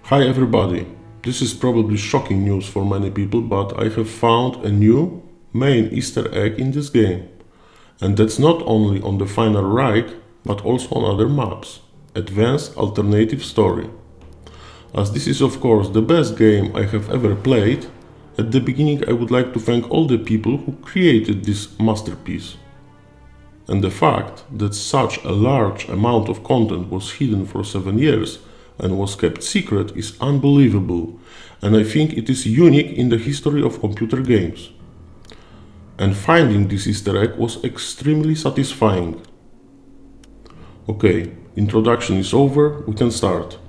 Hi everybody, this is probably shocking news for many people, but I have found a new main Easter egg in this game. And that's not only on the final Reich, but also on other maps. Advanced Alternative Story. As this is of course the best game I have ever played, at the beginning I would like to thank all the people who created this masterpiece. And the fact that such a large amount of content was hidden for 7 years and was kept secret is unbelievable, and I think it is unique in the history of computer games. And finding this Easter egg was extremely satisfying. Okay, introduction is over, we can start.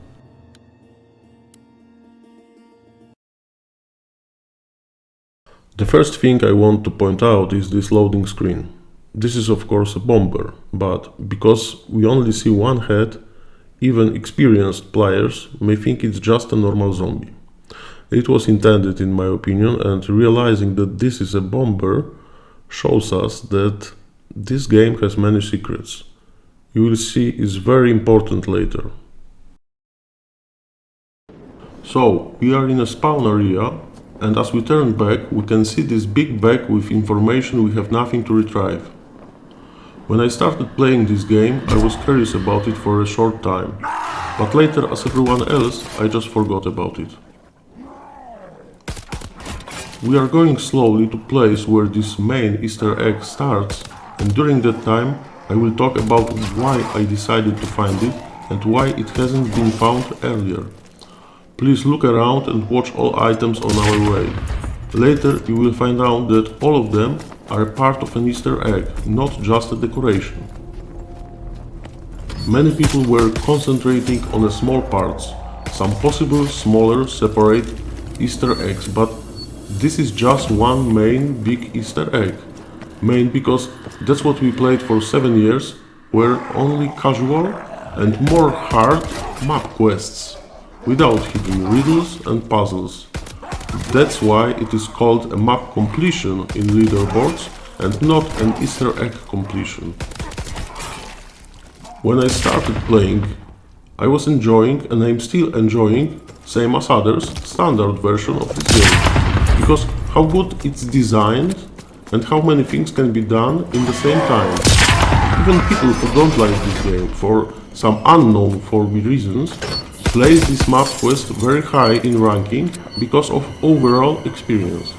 The first thing I want to point out is this loading screen. This is of course a bomber, but because we only see one head, even experienced players may think it's just a normal zombie. It was intended in my opinion, and realizing that this is a bomber shows us that this game has many secrets. You will see is very important later. So, we are in a spawn area, and as we turn back, we can see this big bag with information we have nothing to retrieve. When I started playing this game, I was curious about it for a short time, but later, as everyone else, I just forgot about it. We are going slowly to place where this main Easter egg starts, and during that time, I will talk about why I decided to find it and why it hasn't been found earlier. Please look around and watch all items on our way. Later, you will find out that all of them are part of an Easter egg, not just a decoration. Many people were concentrating on the small parts, some possible smaller separate Easter eggs, but this is just one main big Easter egg. Main because that's what we played for 7 years, were only casual and more hard map quests, without hidden riddles and puzzles. That's why it is called a map completion in leaderboards and not an Easter egg completion. When I started playing, I was enjoying, and I'm still enjoying, same as others, standard version of this game. Because how good it's designed and how many things can be done in the same time. Even people who don't like this game for some unknown for me reasons place this map quest very high in ranking because of overall experience.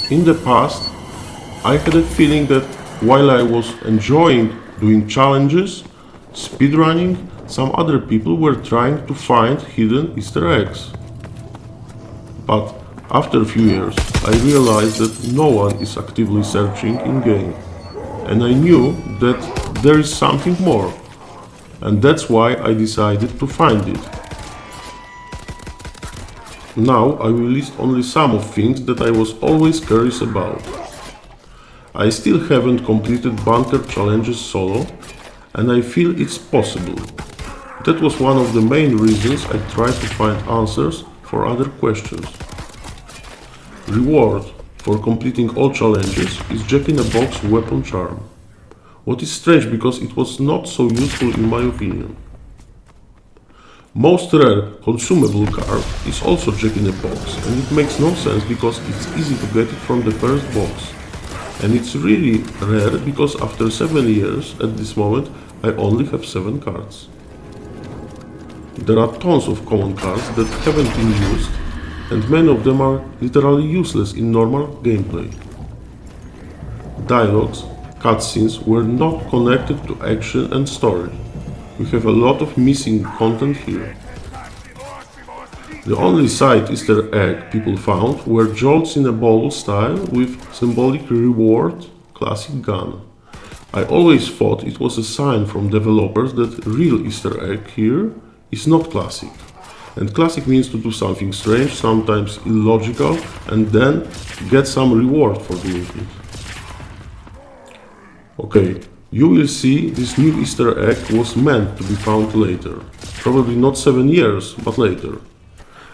In the past, I had a feeling that while I was enjoying doing challenges, speedrunning, some other people were trying to find hidden Easter eggs. But after a few years, I realized that no one is actively searching in-game, and I knew that there is something more. And that's why I decided to find it. Now I will list only some of things that I was always curious about. I still haven't completed bunker challenges solo, and I feel it's possible. That was one of the main reasons I tried to find answers for other questions. Reward for completing all challenges is Jack-in-a-Box weapon charm. What is strange because it was not so useful in my opinion. Most rare consumable card is also Jack-in-a-Box, and it makes no sense because it's easy to get it from the first box. And it's really rare because after 7 years at this moment I only have 7 cards. There are tons of common cards that haven't been used, and many of them are literally useless in normal gameplay. Dialogues, cutscenes were not connected to action and story. We have a lot of missing content here. The only side Easter egg people found were jolts in a ball style with symbolic reward, classic gun. I always thought it was a sign from developers that real Easter egg here is not classic. And classic means to do something strange, sometimes illogical, and then get some reward for doing it. Okay, you will see this new Easter egg was meant to be found later. Probably not 7 years, but later.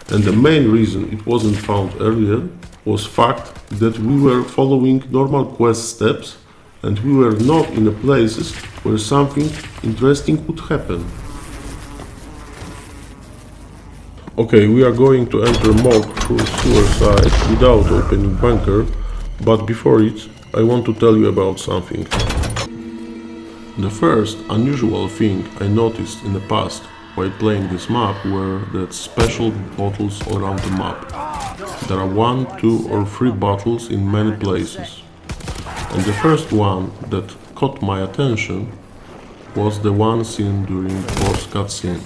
And the main reason it wasn't found earlier was fact that we were following normal quest steps and we were not in the places where something interesting could happen. Okay, we are going to enter morgue through sewer side without opening bunker, but before it, I want to tell you about something. The first unusual thing I noticed in the past while playing this map were the special bottles around the map. There are 1, 2 or 3 bottles in many places. And the first one that caught my attention was the one seen during boss cutscene.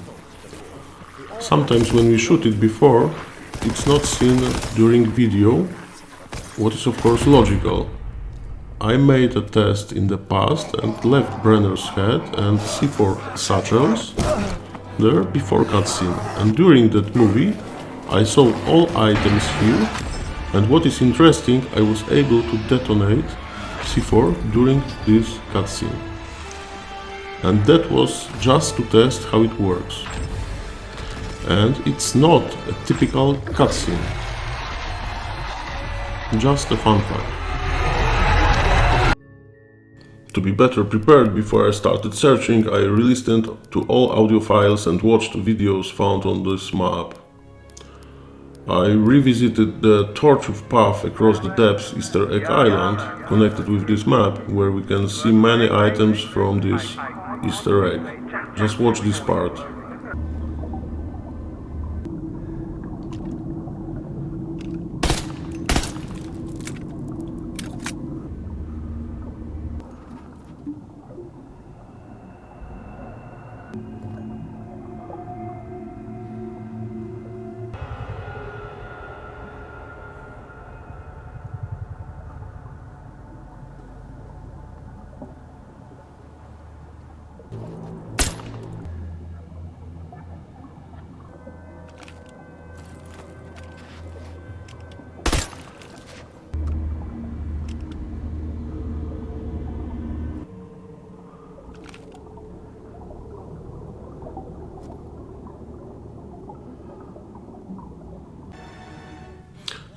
Sometimes when we shoot it before, it's not seen during video, what is of course logical. I made a test in the past and left Brenner's head and C4 satchels there before cutscene, and during that movie I saw all items here, and what is interesting, I was able to detonate C4 during this cutscene. And that was just to test how it works. And it's not a typical cutscene. Just a fun fact. To be better prepared before I started searching, I re-listened to all audio files and watched videos found on this map. I revisited the tortured path across the depths Easter Egg Island, connected with this map, where we can see many items from this Easter egg. Just watch this part.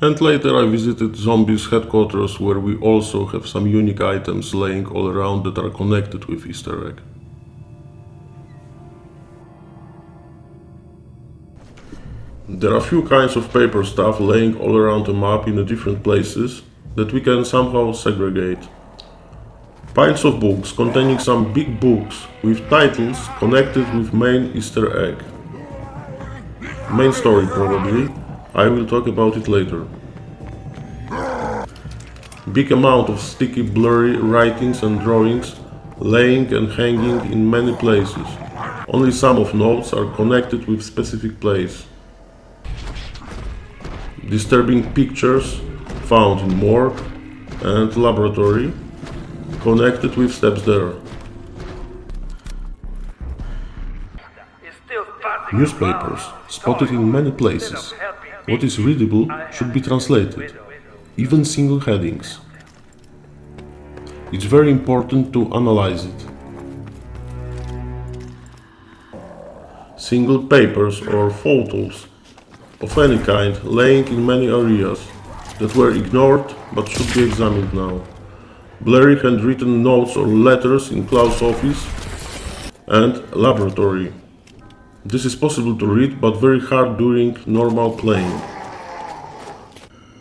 And later I visited Zombies headquarters, where we also have some unique items laying all around that are connected with Easter egg. There are few kinds of paper stuff laying all around the map in the different places that we can somehow segregate. Piles of books containing some big books with titles connected with main Easter egg. Main story probably. I will talk about it later. Big amount of sticky, blurry writings and drawings laying and hanging in many places. Only some of notes are connected with specific place. Disturbing pictures found in morgue and laboratory, connected with steps there. Newspapers spotted in many places. What is readable should be translated, even single headings. It's very important to analyze it. Single papers or photos of any kind laying in many areas that were ignored but should be examined now. Blurry handwritten notes or letters in Klaus' office and laboratory. This is possible to read, but very hard during normal playing.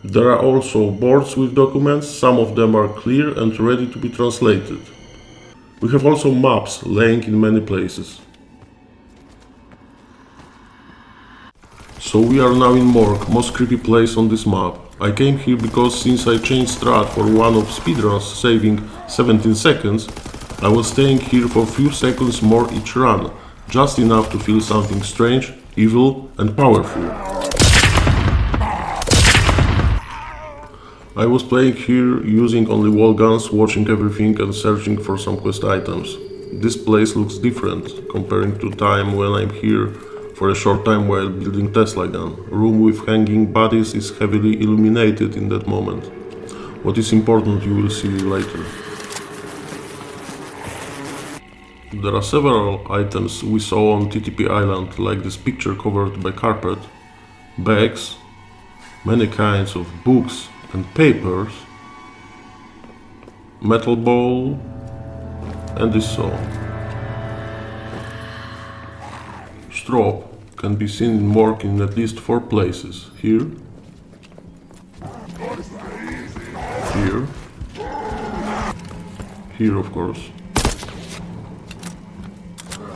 There are also boards with documents, some of them are clear and ready to be translated. We have also maps laying in many places. So we are now in morgue, most creepy place on this map. I came here because since I changed strat for one of speedruns saving 17 seconds, I was staying here for few seconds more each run. Just enough to feel something strange, evil and powerful. I was playing here using only wall guns, watching everything and searching for some quest items. This place looks different comparing to time when I'm here for a short time while building Tesla gun. Room with hanging bodies is heavily illuminated in that moment. What is important you will see later. There are several items we saw on TTP Island, like this picture covered by carpet, bags, many kinds of books and papers, metal ball, and this saw. Strop can be seen in Morg in at least 4 places. Here, here, here of course,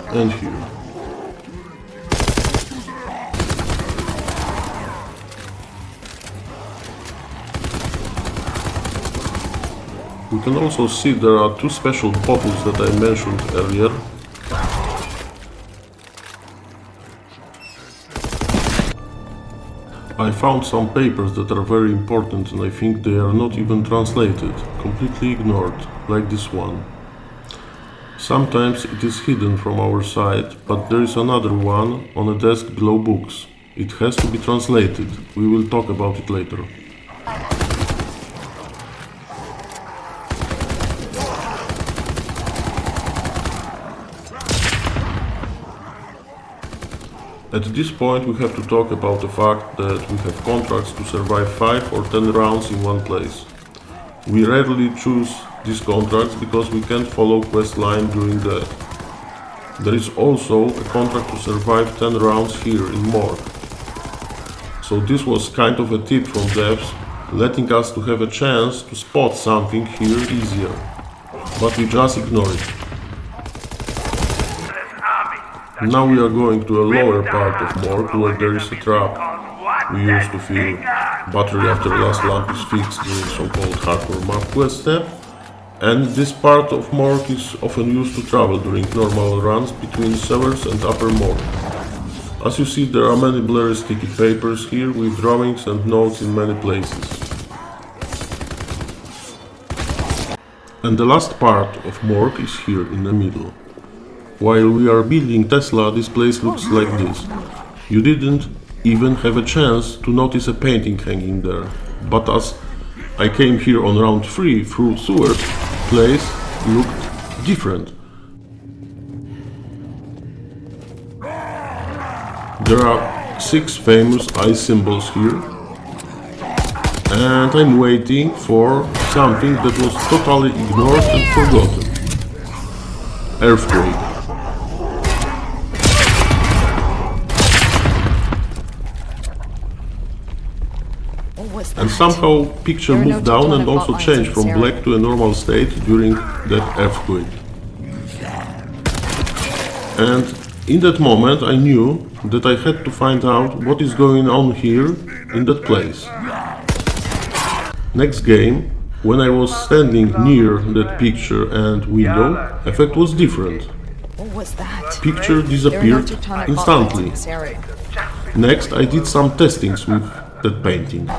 and here. We can also see there are 2 special bottles that I mentioned earlier. I found some papers that are very important and I think they are not even translated, completely ignored, like this one. Sometimes it is hidden from our sight, but there is another one on a desk below books. It has to be translated. We will talk about it later. At this point we have to talk about the fact that we have contracts to survive 5 or 10 rounds in one place. We rarely choose these contracts because we can't follow quest line during that. There is also a contract to survive 10 rounds here in Morg. So this was kind of a tip from devs, letting us to have a chance to spot something here easier. But we just ignore it. Now we are going to a lower part of Morg where there is a trap. We used to feel battery after last lamp is fixed during so-called hardcore map quest step, and this part of Morg is often used to travel during normal runs between sewers and upper Morg. As you see, there are many blurry sticky papers here with drawings and notes in many places. And the last part of Morg is here in the middle. While we are building Tesla, this place looks like this. You didn't even have a chance to notice a painting hanging there. But as I came here on round 3 through sewers, place looked different. There are 6 famous eye symbols here. And I'm waiting for something that was totally ignored and forgotten. Earthquake. And somehow picture moved down and also changed from black to a normal state during that earthquake. And in that moment I knew that I had to find out what is going on here in that place. Next game, when I was standing near that picture and window, effect was different. What was that? Picture disappeared instantly. Next I did some testings with that painting.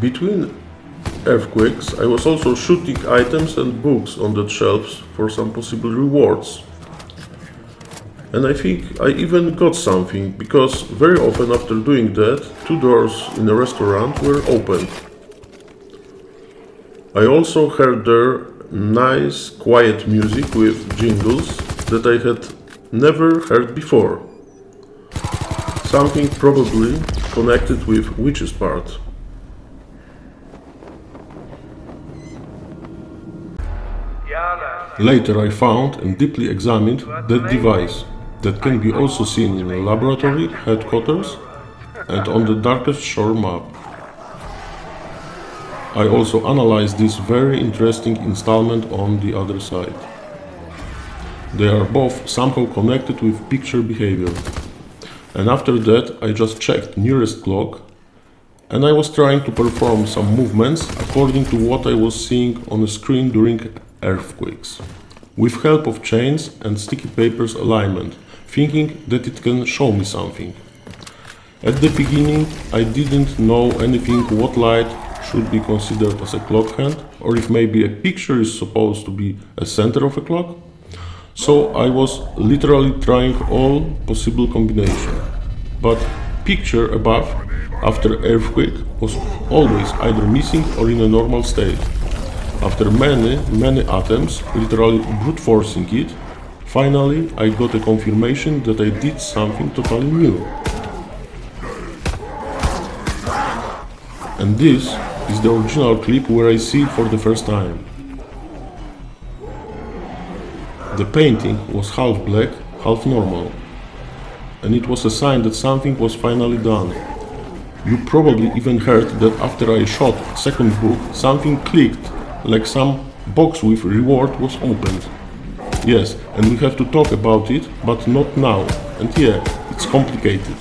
Between earthquakes, I was also shooting items and books on the shelves for some possible rewards. And I think I even got something, because very often after doing that, 2 doors in a restaurant were opened. I also heard there nice quiet music with jingles that I had never heard before. Something probably connected with Witch's part. Later I found and deeply examined that device, that can be also seen in a laboratory headquarters and on the Darkest Shore map. I also analyzed this very interesting installment on the other side. They are both somehow connected with picture behavior. And after that I just checked nearest clock and I was trying to perform some movements according to what I was seeing on the screen during earthquakes. with help of chains and sticky papers alignment, thinking that it can show me something. At the beginning, I didn't know anything what light should be considered as a clock hand, or if maybe a picture is supposed to be a center of a clock. So I was literally trying all possible combinations. But picture above, after earthquake, was always either missing or in a normal state. After many attempts, literally brute forcing it, finally I got a confirmation that I did something totally new. And this is the original clip where I see it for the first time. The painting was half black, half normal, and it was a sign that something was finally done. You probably even heard that after I shot second book, something clicked, like some box with reward was opened. Yes, and we have to talk about it, but not now. And yeah, it's complicated.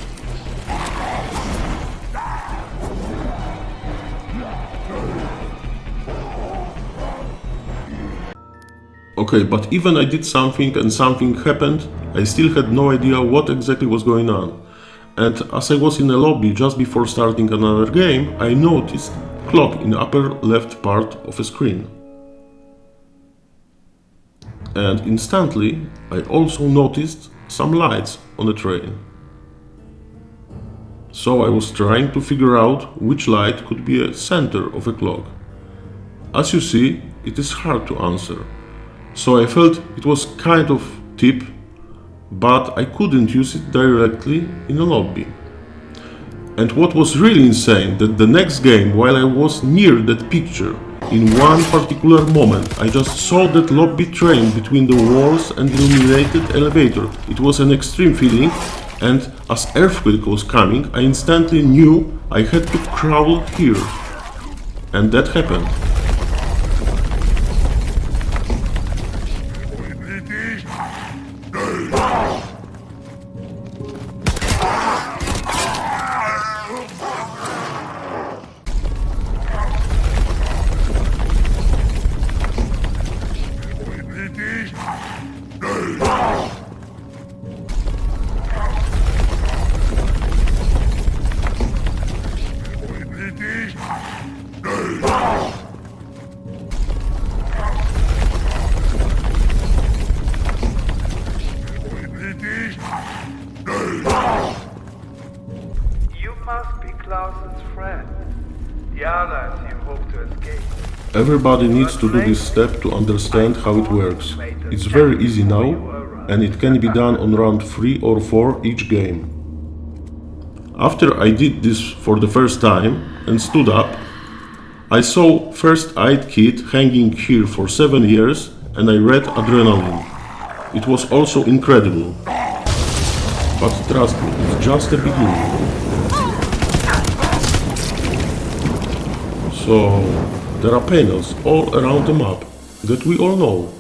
Okay, but even I did something and something happened, I still had no idea what exactly was going on. And as I was in a lobby just before starting another game, I noticed clock in the upper left part of a screen. And instantly, I also noticed some lights on the train. So I was trying to figure out which light could be a center of a clock. As you see, it is hard to answer. So I felt it was kind of tip, but I couldn't use it directly in a lobby. And what was really insane, that the next game, while I was near that picture, in one particular moment, I just saw that lobby train between the walls and illuminated elevator. It was an extreme feeling, and as earthquake was coming, I instantly knew I had to crawl here. And that happened. You must be Klaus's friend. The others you hope to escape. Everybody needs to do this step to understand how it works. It's very easy now, and it can be done on round 3 or 4 each game. After I did this for the first time and stood up, I saw first-aid kit hanging here for 7 years, and I read adrenaline. It was also incredible. But trust me, it's just the beginning. So, there are panels all around the map that we all know.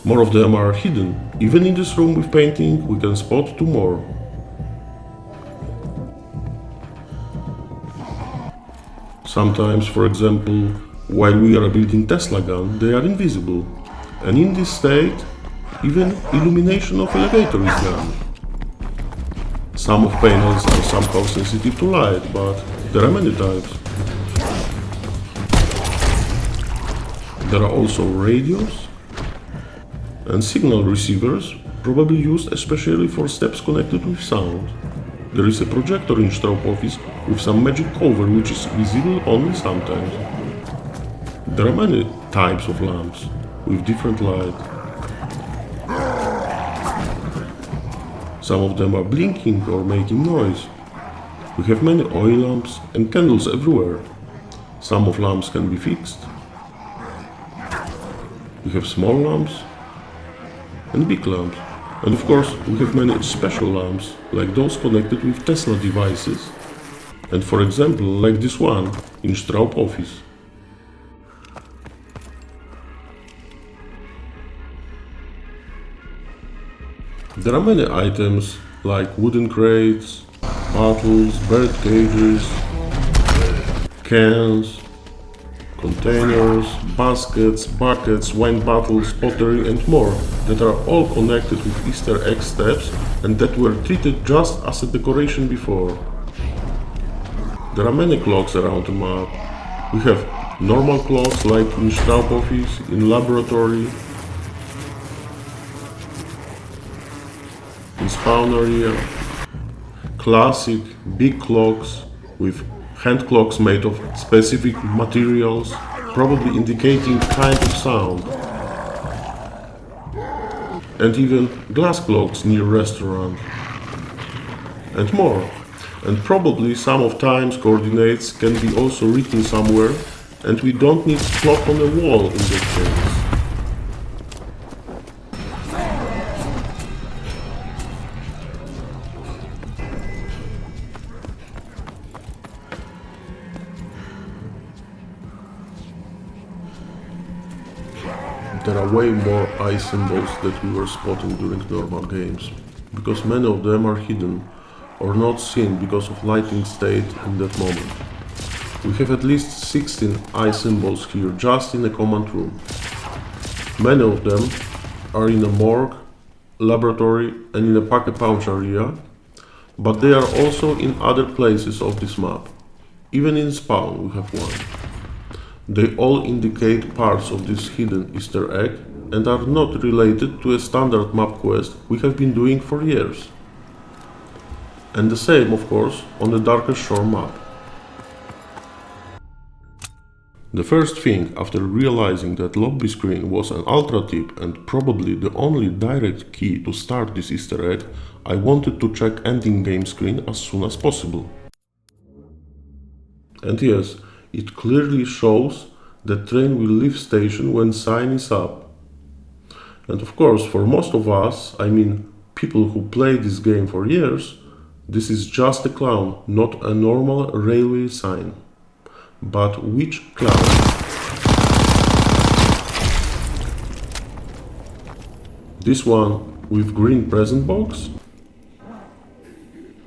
More of them are hidden. Even in this room with painting, we can spot 2 more. Sometimes, for example, while we are building Tesla gun, they are invisible. And in this state, even illumination of elevator is gone. Some of panels are somehow sensitive to light, but there are many types. There are also radios and signal receivers, probably used especially for steps connected with sound. There is a projector in Straub office with some magic cover which is visible only sometimes. There are many types of lamps with different light. Some of them are blinking or making noise. We have many oil lamps and candles everywhere. Some of lamps can be fixed. We have small lamps and big lamps. And of course, we have many special lamps, like those connected with Tesla devices. And for example, like this one in Straub office. There are many items, like wooden crates, bottles, bird cages, cans, Containers, baskets, buckets, wine bottles, pottery and more that are all connected with Easter egg steps and that were treated just as a decoration before. There are many clocks around the map. We have normal clocks like in Straub office, in laboratory, in spawn area, classic big clocks with hand clocks made of specific materials, probably indicating kind of sound, and even glass clocks near restaurant, and more. And probably some of time's coordinates can be also written somewhere, and we don't need clock on the wall in that case. There are way more eye symbols that we were spotting during normal games, because many of them are hidden or not seen because of lighting state in that moment. We have at least 16 eye symbols here just in the command room. Many of them are in a morgue, laboratory and in a pack-a-punch area, but they are also in other places of this map. Even in spawn we have one. They all indicate parts of this hidden Easter egg and are not related to a standard map quest we have been doing for years. And the same, of course, on the Darkest Shore map. The first thing after realizing that lobby screen was an ultra tip and probably the only direct key to start this Easter egg, I wanted to check ending game screen as soon as possible. And yes, it clearly shows that train will leave station when sign is up. And of course, for most of us, I mean people who play this game for years, this is just a clown, not a normal railway sign. But which clown? This one with green present box?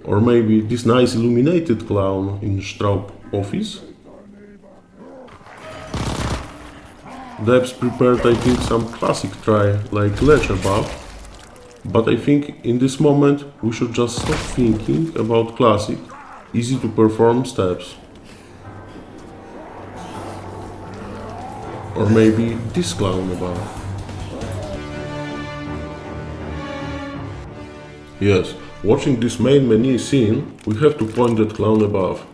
Or maybe this nice illuminated clown in Straub office? Devs prepared, I think, some classic try like ledger buff, but I think in this moment we should just stop thinking about classic, easy to perform steps. Or maybe this clown above. Yes, watching this main menu scene, we have to point that clown above,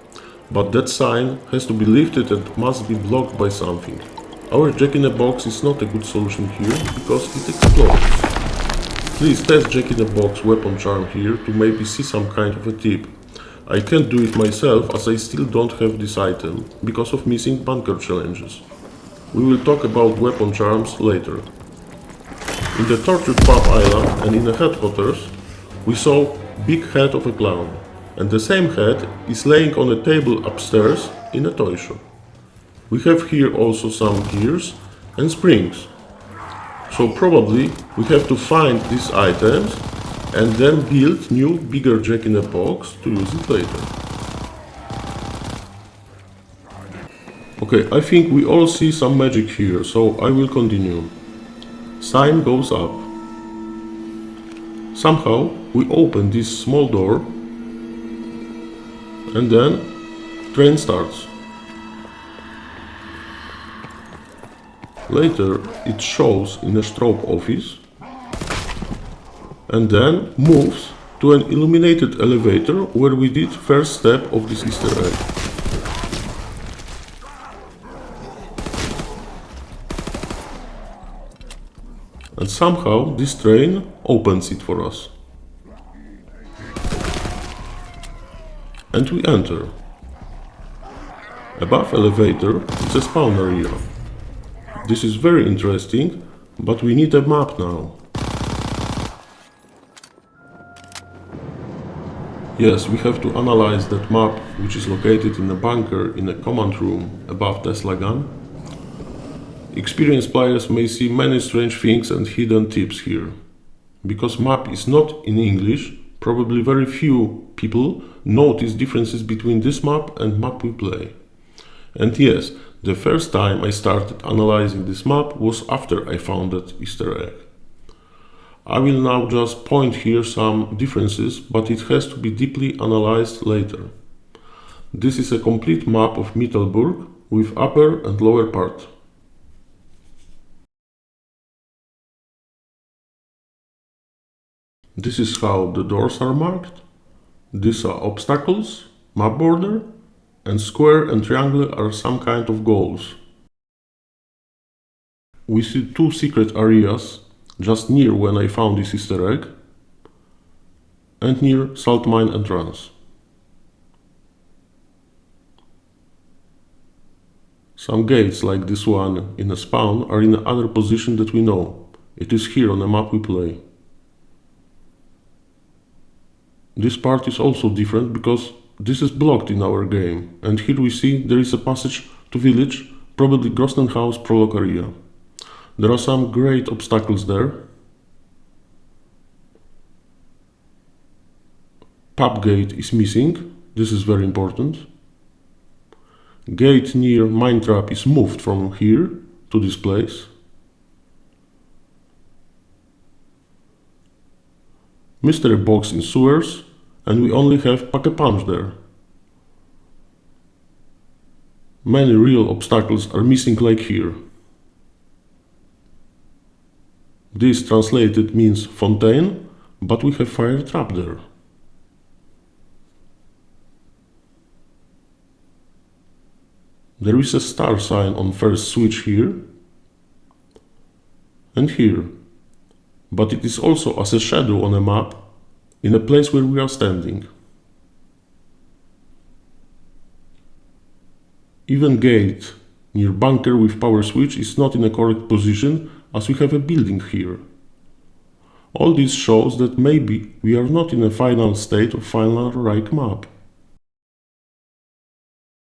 but that sign has to be lifted and must be blocked by something. Our jack-in-a-box is not a good solution here, because it explodes. Please test jack-in-a-box weapon charm here to maybe see some kind of a tip. I can't do it myself as I still don't have this item, because of missing bunker challenges. We will talk about weapon charms later. In the tortured pub island and in the headquarters, we saw big head of a clown, and the same head is laying on a table upstairs in a toy shop. We have here also some gears and springs. So probably we have to find these items and then build new bigger jack-in-a-box to use it later. Okay, I think we all see some magic here, so I will continue. Sign goes up. Somehow we open this small door and then train starts. Later it shows in a Straub office and then moves to an illuminated elevator where we did first step of this Easter egg. And somehow this train opens it for us. And we enter. Above elevator is a spawn area. This is very interesting, but we need a map now. Yes, we have to analyze that map, which is located in a bunker in a command room above Tesla gun. Experienced players may see many strange things and hidden tips here. Because map is not in English, probably very few people notice differences between this map and map we play. And yes, The first time I started analyzing this map was after I found that Easter egg. I will now just point here some differences, but it has to be deeply analyzed later. This is a complete map of Mittelburg with upper and lower part. This is how the doors are marked. These are obstacles, map border, and square and triangle are some kind of goals. We see two secret areas just near when I found this Easter egg and near salt mine entrance. Some gates like this one in a spawn are in another position that we know. It is here on the map we play. This part is also different because this is blocked in our game, and here we see there is a passage to village, probably Grossenhaus prologue area. There are some great obstacles there. Pub gate is missing, this is very important. Gate near mine trap is moved from here to this place. Mystery box in sewers, and we only have pack a punch there. Many real obstacles are missing like here. This translated means fontaine, but we have fire trap there. There is a star sign on first switch here and here, but it is also as a shadow on a map in a place where we are standing. Even gate near bunker with power switch is not in a correct position as we have a building here. All this shows that maybe we are not in a final state of final Reich map.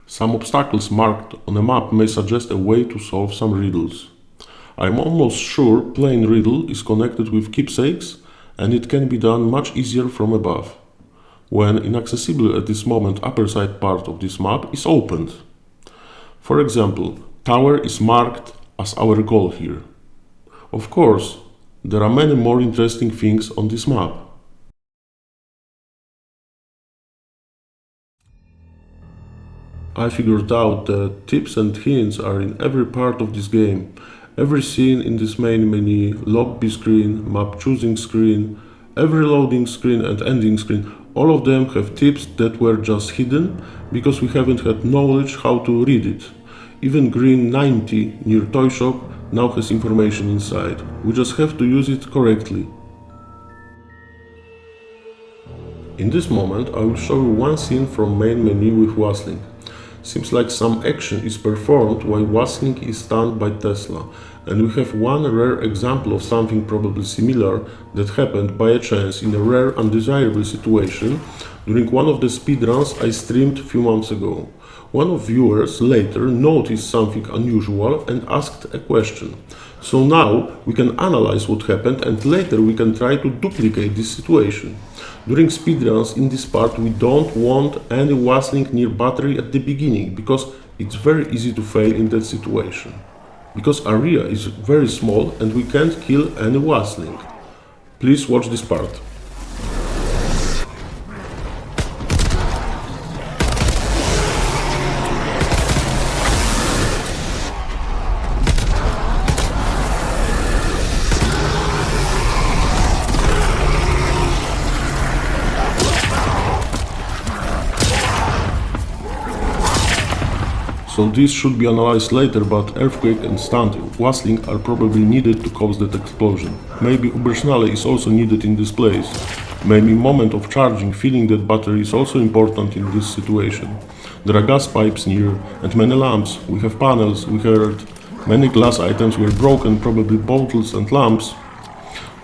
Some obstacles marked on a map may suggest a way to solve some riddles. I'm almost sure plain riddle is connected with keepsakes and it can be done much easier from above, when inaccessible at this moment upper side part of this map is opened. For example, tower is marked as our goal here. Of course, there are many more interesting things on this map. I figured out that tips and hints are in every part of this game. Every scene in this main menu, lobby screen, map choosing screen, every loading screen and ending screen, all of them have tips that were just hidden because we haven't had knowledge how to read it. Even green 90 near toy shop now has information inside. We just have to use it correctly. In this moment I will show you one scene from main menu with Wasling. Seems like some action is performed while Wasling is stunned by Tesla, and we have one rare example of something probably similar that happened by a chance in a rare undesirable situation during one of the speedruns I streamed a few months ago. One of viewers later noticed something unusual and asked a question. So now we can analyze what happened and later we can try to duplicate this situation. During speedruns in this part we don't want any Wasling near battery at the beginning because it's very easy to fail in that situation. Because area is very small and we can't kill any Wasling. Please watch this part. So this should be analyzed later, but earthquake and stunned Wasling are probably needed to cause that explosion. Maybe Überschnalle is also needed in this place. Maybe moment of charging, filling that battery is also important in this situation. There are gas pipes near and many lamps. We have panels, we heard many glass items were broken, probably bottles and lamps.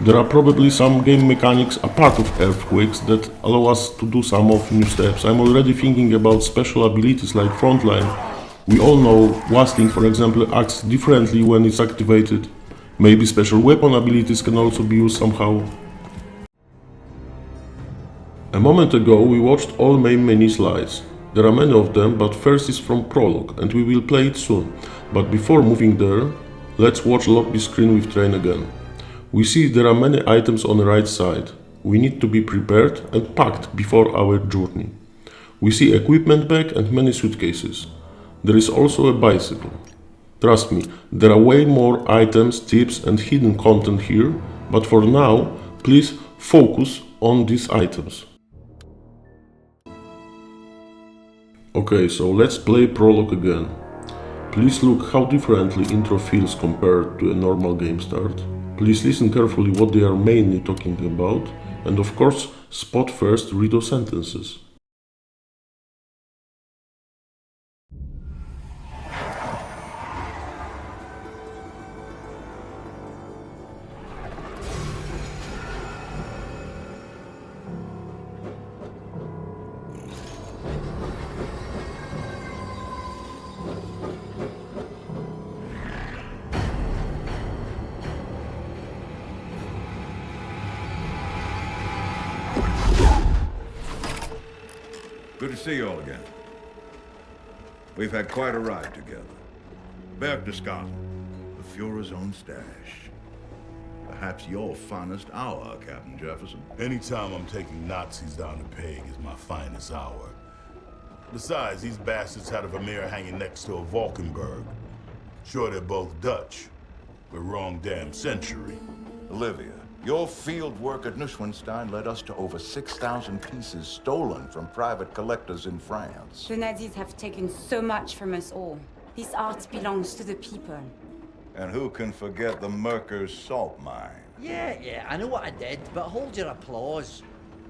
There are probably some game mechanics apart of earthquakes that allow us to do some of new steps. I'm already thinking about special abilities like frontline. We all know Wasling, for example, acts differently when it's activated. Maybe special weapon abilities can also be used somehow. A moment ago we watched all main menu slides. There are many of them, but first is from Prologue, and we will play it soon. But before moving there, let's watch lobby screen with train again. We see there are many items on the right side. We need to be prepared and packed before our journey. We see equipment bag and many suitcases. There is also a bicycle. Trust me, there are way more items, tips and hidden content here, but for now, please focus on these items. Okay, so let's play Prologue again. Please look how differently intro feels compared to a normal game start. Please listen carefully what they are mainly talking about, and of course, spot first read those sentences. Good to see you all again. We've had quite a ride together. Back to Scotland, the Fuhrer's own stash. Perhaps your finest hour, Captain Jefferson. Anytime I'm taking Nazis down the peg is my finest hour. Besides, these bastards had a Vermeer hanging next to a Valkenburg. Sure, they're both Dutch, but wrong damn century. Olivia, your field work at Neuschwanstein led us to over 6,000 pieces stolen from private collectors in France. The Nazis have taken so much from us all. This art belongs to the people. And who can forget the Merker's salt mine? Yeah, I know what I did, but hold your applause.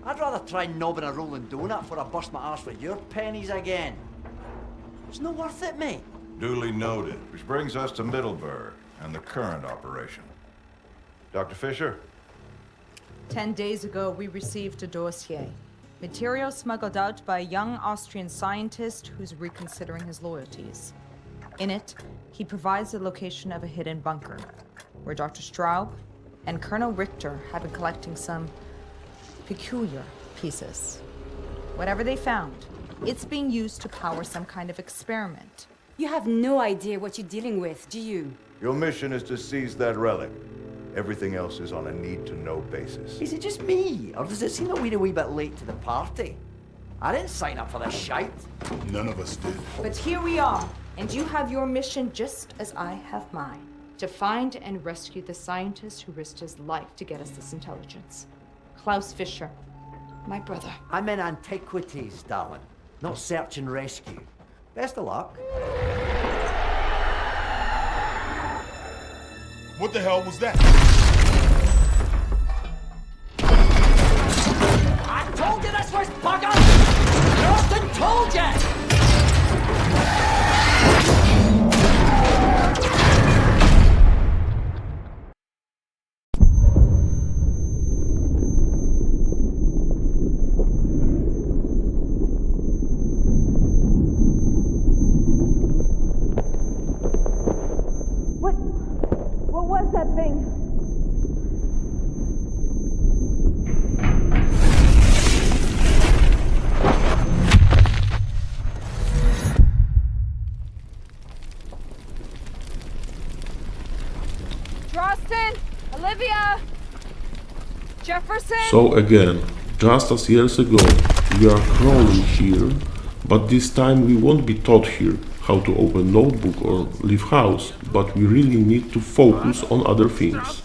I'd rather try knobbing a rolling donut before I bust my arse with your pennies again. It's not worth it, mate. Duly noted. Which brings us to Middleburg and the current operation. Dr. Fisher? 10 days ago, we received a dossier. Material smuggled out by a young Austrian scientist who's reconsidering his loyalties. In it, he provides the location of a hidden bunker, where Dr. Straub and Colonel Richter have been collecting some peculiar pieces. Whatever they found, it's being used to power some kind of experiment. You have no idea what you're dealing with, do you? Your mission is to seize that relic. Everything else is on a need-to-know basis. Is it just me, or does it seem that we're a wee bit late to the party? I didn't sign up for this shite. None of us did. But here we are, and you have your mission just as I have mine. To find and rescue the scientist who risked his life to get us this intelligence. Klaus Fischer, my brother. I'm in antiquities, darling, not search and rescue. Best of luck. What the hell was that? I told you this was bugger! Austin told you! What was that thing? Drostin! Olivia! Jefferson! So again, just as years ago, we are crawling here, but this time we won't be taught here how to open notebook or leave house, but we really need to focus on other things.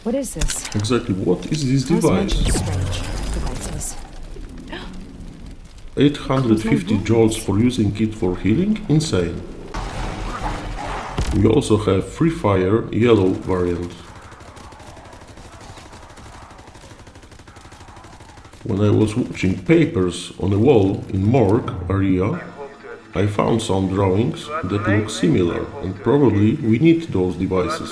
What is this? Exactly, what is this device? Strange devices. 850 joules for using it for healing? Insane. We also have Free Fire yellow variant. When I was watching papers on a wall in morgue area, I found some drawings that look similar, and probably we need those devices.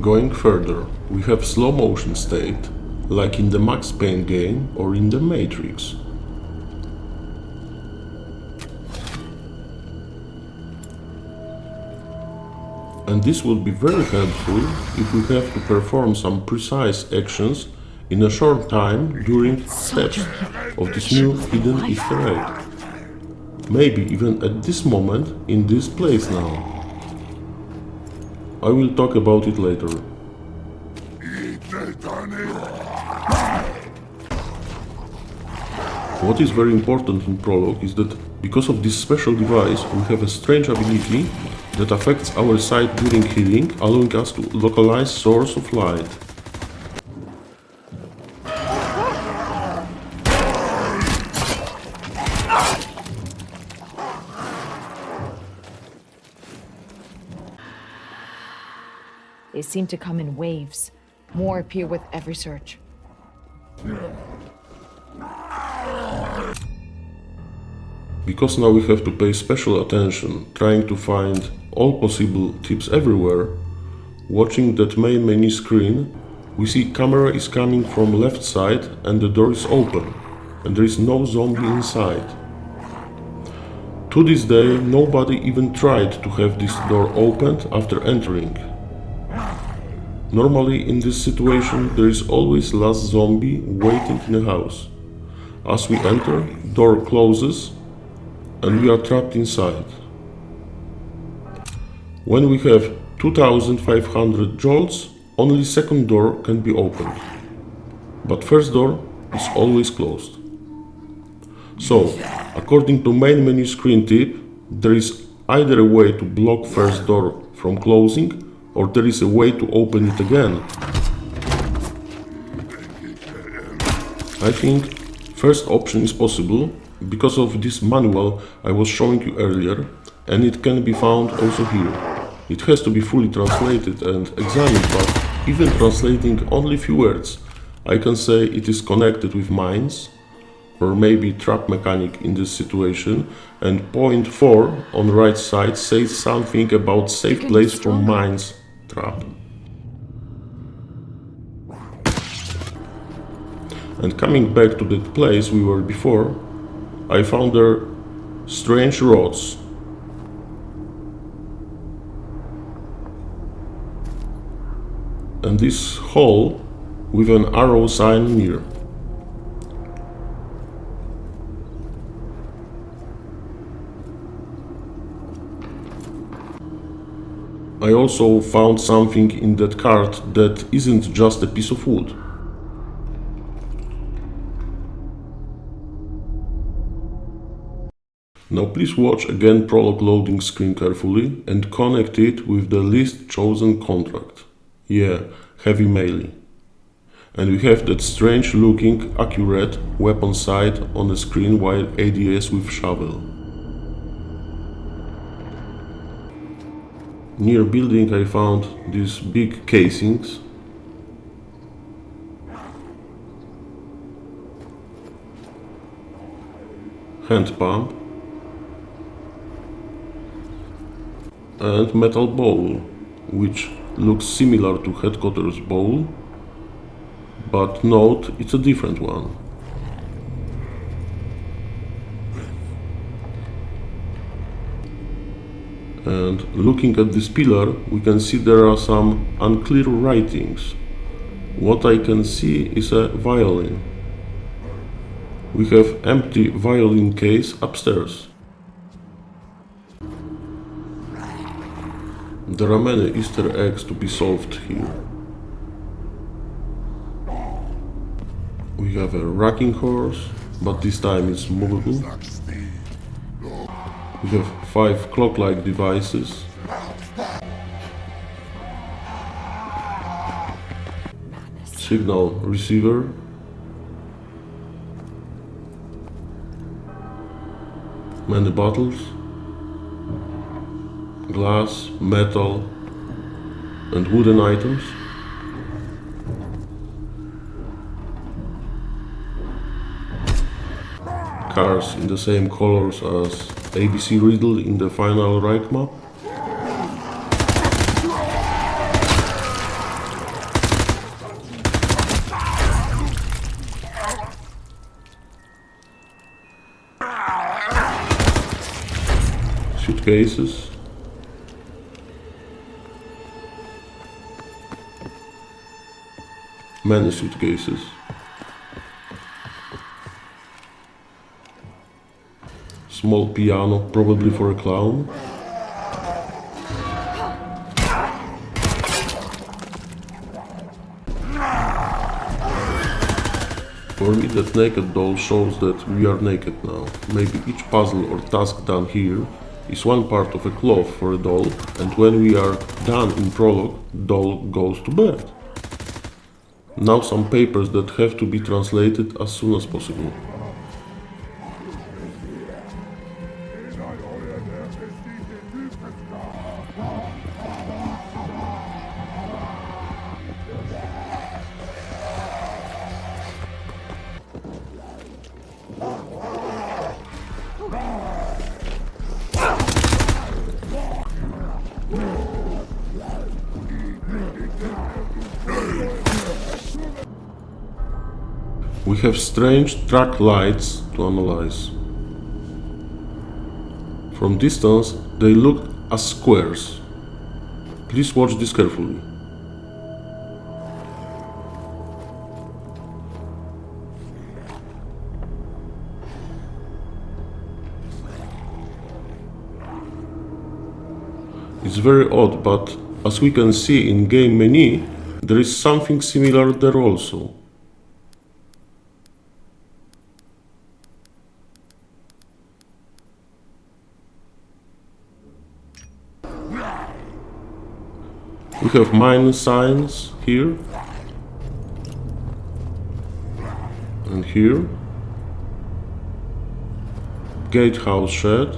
Going further, we have slow motion state, like in the Max Payne game or in the Matrix. And this will be very helpful if we have to perform some precise actions in a short time during steps of this new hidden Easter egg. Maybe even at this moment in this place now. I will talk about it later. What is very important in Prologue is that because of this special device we have a strange ability that affects our sight during healing, allowing us to localize source of light. They seem to come in waves. More appear with every search. Because now we have to pay special attention, trying to find all possible tips everywhere, watching that main menu screen, we see camera is coming from left side and the door is open, and there is no zombie inside. To this day, nobody even tried to have this door opened after entering. Normally in this situation there is always last zombie waiting in the house. As we enter, door closes and we are trapped inside. When we have 2500 jolts, only second door can be opened. But first door is always closed. So, according to main menu screen tip, there is either a way to block first door from closing, or there is a way to open it again. I think first option is possible because of this manual I was showing you earlier, and it can be found also here. It has to be fully translated and examined, but even translating only few words, I can say it is connected with mines, or maybe trap mechanic in this situation, and point 4 on the right side says something about safe place from mines trap. And coming back to that place we were before, I found there strange rods. And this hole with an arrow sign near. I also found something in that cart that isn't just a piece of wood. Now please watch again prologue loading screen carefully and connect it with the least chosen contract. Yeah, heavy melee. And we have that strange looking accurate weapon sight on the screen while ADS with shovel. Near building I found these big casings. Hand pump. And metal bowl, which looks similar to headquarters bowl, but note it's a different one. And looking at this pillar, we can see there are some unclear writings. What I can see is a violin. We have empty violin case upstairs. There are many Easter eggs to be solved here. We have a rocking horse, but this time it's movable. We have 5 clock-like devices. Signal receiver. Many bottles. Glass, metal, and wooden items. Cars in the same colors as ABC Riddle in the final Reich map. suitcases. Many suitcases. Small piano, probably for a clown. For me, that naked doll shows that we are naked now. Maybe each puzzle or task done here is one part of a cloth for a doll, and when we are done in prologue, doll goes to bed. Now some papers that have to be translated as soon as possible. We have strange track lights to analyze. From distance, they look as squares. Please watch this carefully. It's very odd, but as we can see in game menu, there is something similar there also. We have minus signs here and here. Gatehouse shed.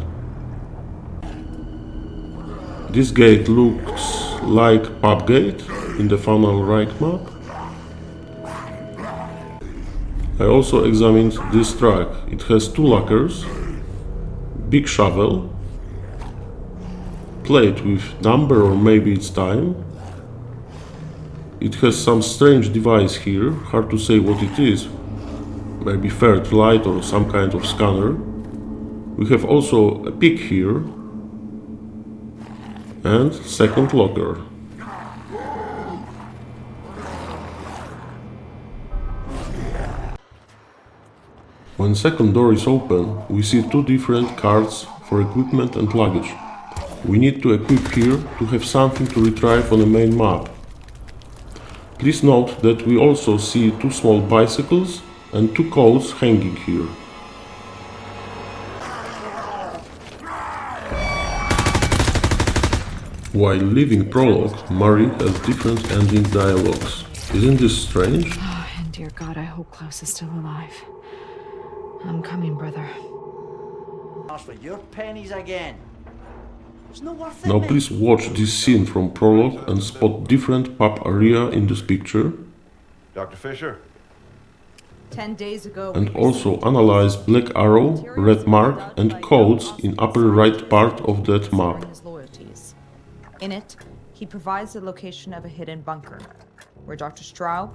This gate looks like pub gate in the final Reich map. I also examined this track. It has two lockers, big shovel, plate with number or maybe it's time. It has some strange device here, hard to say what it is. Maybe third light or some kind of scanner. We have also a pick here. And second locker. When second door is open, we see two different cards for equipment and luggage. We need to equip here to have something to retrieve on the main map. Please note that we also see two small bicycles and two coats hanging here. While leaving prologue, Murray has different ending dialogues. Isn't this strange? Oh, and dear God, I hope Klaus is still alive. I'm coming, brother. Ask for your pennies again. It's not worth it, Now mate. please watch this scene from prologue and spot different pub area in this picture, Dr. Fisher? 10 days ago, and we also received analyze black arrow, materials red mark smuggled and by codes young in Austrian upper right scientists part of that map. considering his loyalties. In it, he provides the location of a hidden bunker, where Dr. Straub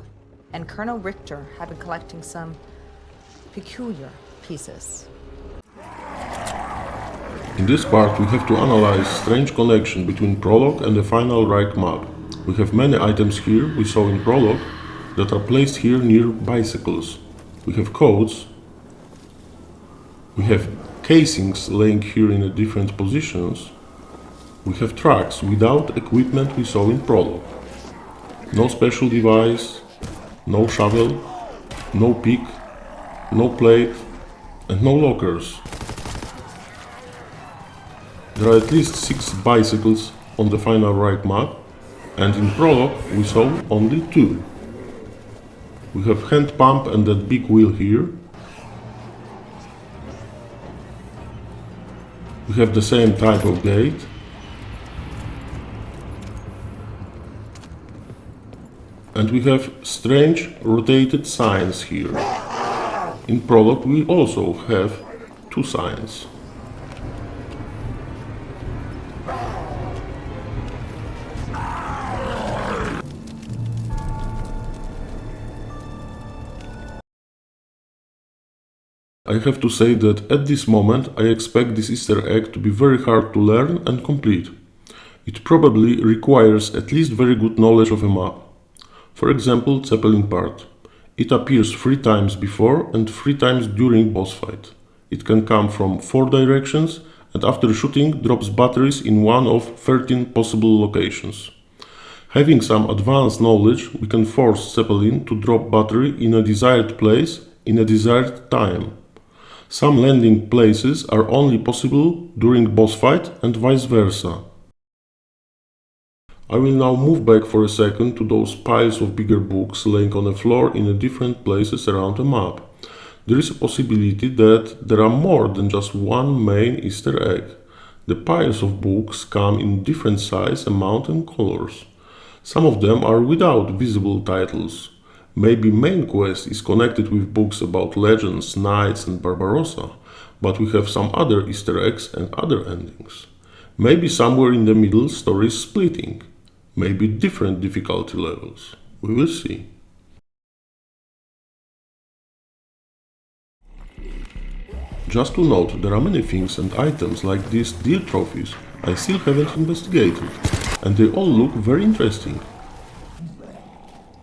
and Colonel Richter have been collecting some peculiar pieces. In this part we have to analyze strange connection between prologue and the final Reich map. We have many items here we saw in prologue that are placed here near bicycles. We have codes. We have casings laying here in different positions. We have tracks without equipment we saw in prologue. No special device, no shovel, no pick, no plate, and no lockers. There are at least 6 bicycles on the final Reich map, and in prologue we saw only 2. We have hand pump and that big wheel here. We have the same type of gate. And we have strange rotated signs here. In prologue we also have 2 signs. I have to say that at this moment I expect this Easter egg to be very hard to learn and complete. It probably requires at least very good knowledge of a map. For example, Zeppelin part. It appears 3 times before and 3 times during boss fight. It can come from 4 directions and after shooting drops batteries in one of 13 possible locations. Having some advanced knowledge, we can force Zeppelin to drop battery in a desired place in a desired time. Some landing places are only possible during boss fight and vice versa. I will now move back for a second to those piles of bigger books laying on the floor in different places around the map. There is a possibility that there are more than just one main Easter egg. The piles of books come in different size, amount and colors. Some of them are without visible titles. Maybe main quest is connected with books about legends, knights and Barbarossa, but we have some other Easter eggs and other endings. Maybe somewhere in the middle story is splitting. Maybe different difficulty levels. We will see. Just to note, there are many things and items like these deal trophies I still haven't investigated, and they all look very interesting.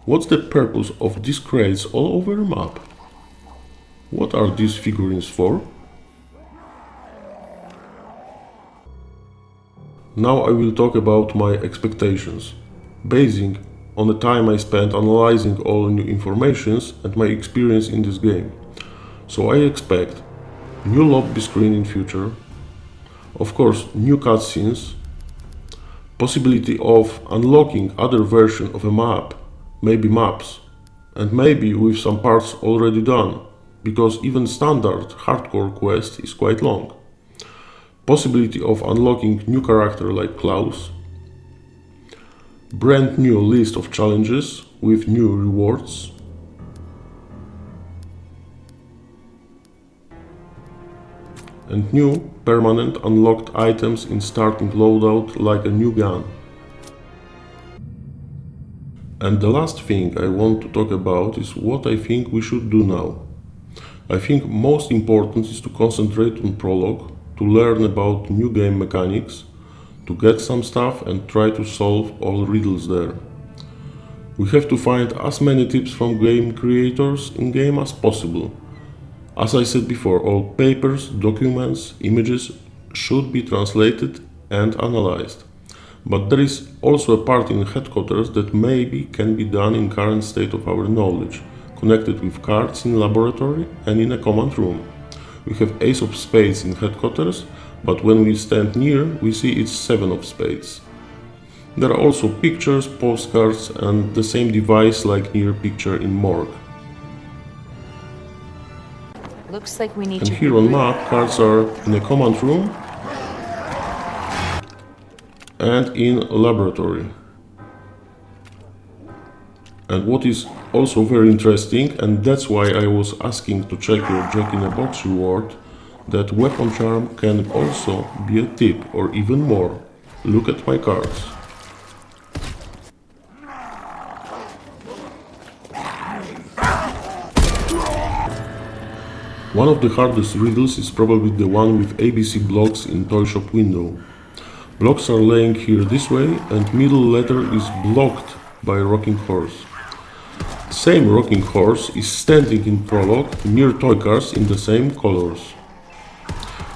What's the purpose of these crates all over the map? What are these figurines for? Now I will talk about my expectations, basing on the time I spent analyzing all new informations and my experience in this game. So I expect new lobby screen in future, of course new cutscenes, possibility of unlocking other version of a map, maybe maps, and maybe with some parts already done, because even standard hardcore quest is quite long. Possibility of unlocking new character like Klaus, brand new list of challenges with new rewards, and new permanent unlocked items in starting loadout like a new gun. And the last thing I want to talk about is what I think we should do now. I think most important is to concentrate on prologue, to learn about new game mechanics, to get some stuff and try to solve all riddles there. We have to find as many tips from game creators in game as possible. As I said before, all papers, documents, images should be translated and analyzed. But there is also a part in headquarters that maybe can be done in current state of our knowledge, connected with cards in laboratory and in a command room. We have ace of spades in headquarters, but when we stand near, we see it's 7 of spades. There are also pictures, postcards and the same device like near picture in morgue. Looks like we need And to here on map, cards are in a command room and in laboratory. And what is also very interesting, and that's why I was asking to check your Jack-in-a-Box reward, that weapon charm can also be a tip or even more. Look at my cards. One of the hardest riddles is probably the one with ABC blocks in toy shop window. Blocks are laying here this way and middle letter is blocked by rocking horse. Same rocking horse is standing in prologue near toy cars in the same colors.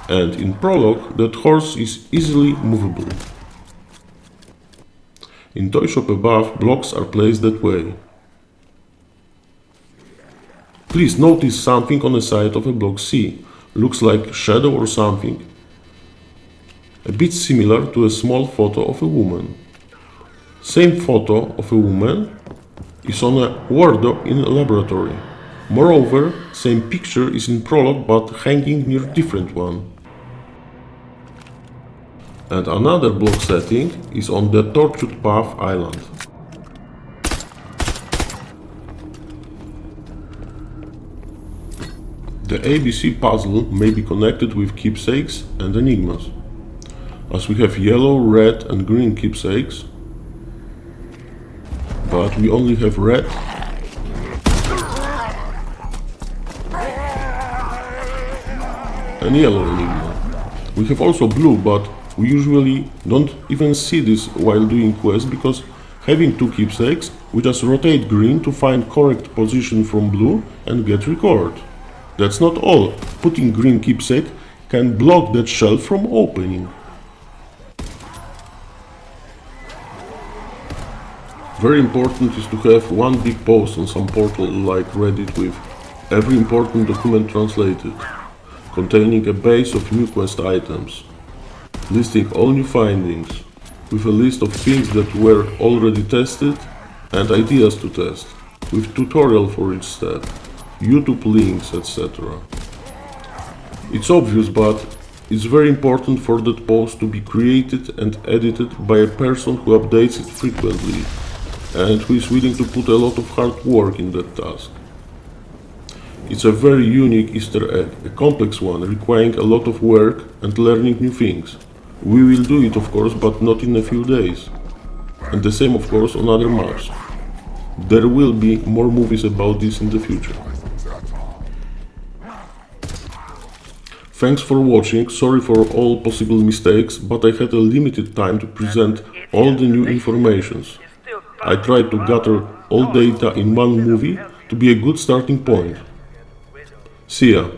And in prologue that horse is easily movable. In toy shop above blocks are placed that way. Please notice something on the side of a block C. Looks like shadow or something. A bit similar to a small photo of a woman. Same photo of a woman is on a wardrobe in a laboratory. Moreover, same picture is in prologue but hanging near different one. And another block setting is on the Tortured Path Island. The ABC puzzle may be connected with keepsakes and enigmas. As we have yellow, red and green keepsakes, but we only have red and yellow enigma. We have also blue, but we usually don't even see this while doing quests because having two keepsakes, we just rotate green to find correct position from blue and get record. That's not all. Putting green keepsake can block that shelf from opening. Very important is to have one big post on some portal like Reddit with every important document translated, containing a base of new quest items, listing all new findings, with a list of things that were already tested and ideas to test, with tutorial for each step, YouTube links, etc. It's obvious, but it's very important for that post to be created and edited by a person who updates it frequently and who is willing to put a lot of hard work in that task. It's a very unique Easter egg, a complex one, requiring a lot of work and learning new things. We will do it, of course, but not in a few days. And the same, of course, on other maps. There will be more movies about this in the future. Thanks for watching, sorry for all possible mistakes, but I had a limited time to present all the new informations. I tried to gather all data in one movie to be a good starting point. See ya!